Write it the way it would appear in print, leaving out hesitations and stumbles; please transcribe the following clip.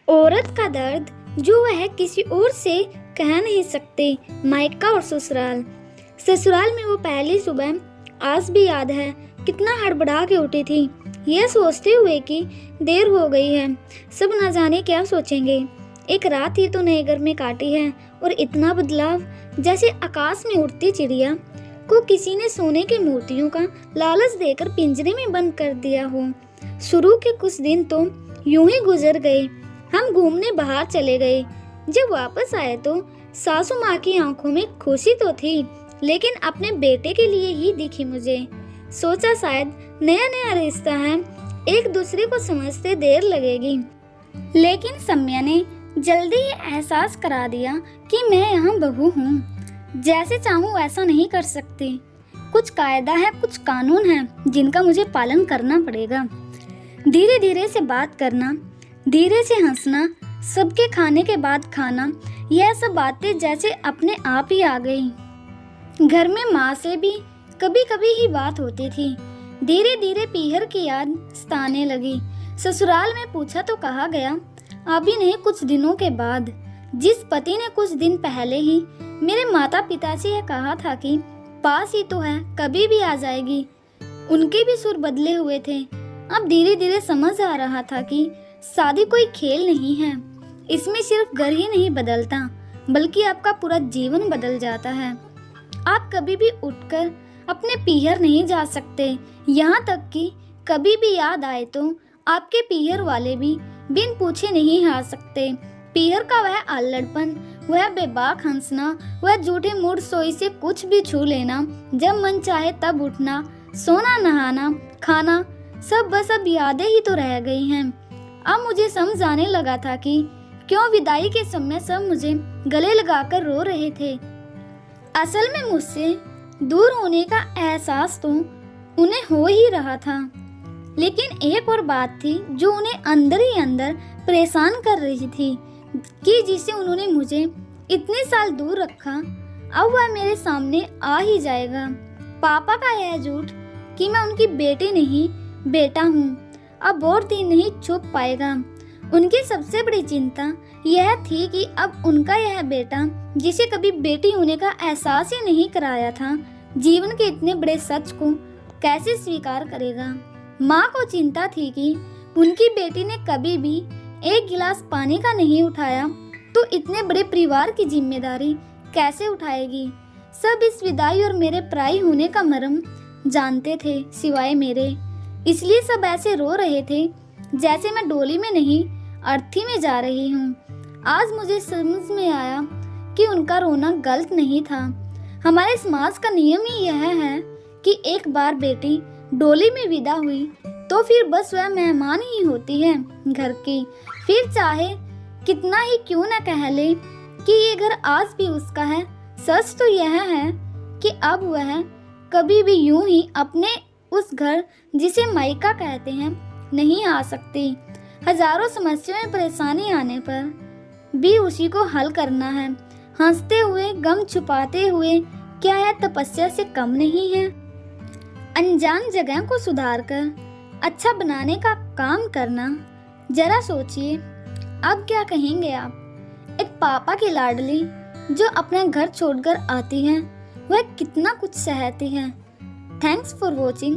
औरत का दर्द जो वह किसी और से कह नहीं सकते। मायका और ससुराल। ससुराल में वो पहली सुबह आज भी याद है, कितना हड़बड़ा के उठी थी, यह सोचते हुए कि देर हो गई है, सब न जाने क्या सोचेंगे। एक रात ही तो नए घर में काटी है और इतना बदलाव, जैसे आकाश में उड़ती चिड़िया को किसी ने सोने की मूर्तियों का लालच देकर पिंजरे में बंद कर दिया हो। शुरू के कुछ दिन तो यूं ही गुजर गए। हम घूमने बाहर चले गए। जब वापस आए तो सासू माँ की आंखों में खुशी तो थी, लेकिन अपने बेटे के लिए ही दिखी मुझे। सोचा शायद नया नया रिश्ता है, एक दूसरे को समझते देर लगेगी, लेकिन सम्या ने जल्दी ही एहसास करा दिया कि मैं यहाँ बहू हूँ। जैसे चाहूँ वैसा नहीं कर सकती। कुछ कायदा है, कुछ कानून है जिनका मुझे पालन करना पड़ेगा। धीरे धीरे से बात करना, धीरे से हंसना, सबके खाने के बाद खाना, यह सब बातें जैसे अपने आप ही आ गई। घर में माँ से भी कभी कभी ही बात होती थी। धीरे धीरे पीहर की याद सताने लगी। ससुराल में पूछा तो कहा गया अभी नहीं, कुछ दिनों के बाद। जिस पति ने कुछ दिन पहले ही मेरे माता पिता से यह कहा था कि पास ही तो है, कभी भी आ जाएगी, उनके भी सुर बदले हुए थे। अब धीरे धीरे समझ आ रहा था कि शादी कोई खेल नहीं है। इसमें सिर्फ घर ही नहीं बदलता, बल्कि आपका पूरा जीवन बदल जाता है। आप कभी भी उठकर अपने पीहर नहीं जा सकते, यहाँ तक कि कभी भी याद आए तो आपके पीहर वाले भी बिन पूछे नहीं आ सकते। पीहर का वह अल्लड़पन, वह बेबाक हंसना, वह झूठे मूड सोई से कुछ भी छू लेना, जब मन चाहे तब उठना, सोना, नहाना, खाना, सब बस अब यादें ही तो रह गई हैं। अब मुझे समझ आने लगा था कि क्यों विदाई के समय सब मुझे गले लगाकर रो रहे थे। असल में मुझसे दूर होने का एहसास तो उन्हें हो ही रहा था, लेकिन एक और बात थी जो उन्हें अंदर ही अंदर परेशान कर रही थी कि जिसे उन्होंने मुझे इतने साल दूर रखा, अब वह मेरे सामने आ ही जाएगा। पापा का यह झूठ कि मैं उनकी बेटी नहीं बेटा हूँ, अब और दिन नहीं छुप पाएगा। उनकी सबसे बड़ी चिंता यह थी कि अब उनका यह बेटा, जिसे कभी बेटी होने का एहसास ही नहीं कराया था, जीवन के इतने बड़े सच को कैसे स्वीकार करेगा। माँ को चिंता थी कि उनकी बेटी ने कभी भी एक गिलास पानी का नहीं उठाया, तो इतने बड़े परिवार की जिम्मेदारी कैसे उठाएगी। सब इस विदाई और मेरे पराई होने का मर्म जानते थे सिवाय मेरे, इसलिए सब ऐसे रो रहे थे जैसे मैं डोली में नहीं, अर्थी में जा रही हूँ। आज मुझे समझ में आया कि उनका रोना गलत नहीं था। हमारे समाज का नियम ही यह है कि एक बार बेटी डोली में विदा हुई तो फिर बस वह मेहमान ही होती है घर की, फिर चाहे कितना ही क्यों न कह ले कि ये घर आज भी उसका है। सच तो यह है कि अब वह कभी भी यूं ही अपने उस घर, जिसे मायका कहते हैं, नहीं आ सकती। हजारों समस्याएं परेशानी आने पर भी उसी को हल करना है। हंसते हुए, गम छुपाते हुए, क्या यह तपस्या से कम नहीं है? अनजान जगह को सुधार कर अच्छा बनाने का काम करना। जरा सोचिए, अब क्या कहेंगे आप? एक पापा की लाडली जो अपना घर छोड़कर आती है, वह कितना कुछ सहती है। Thanks for watching.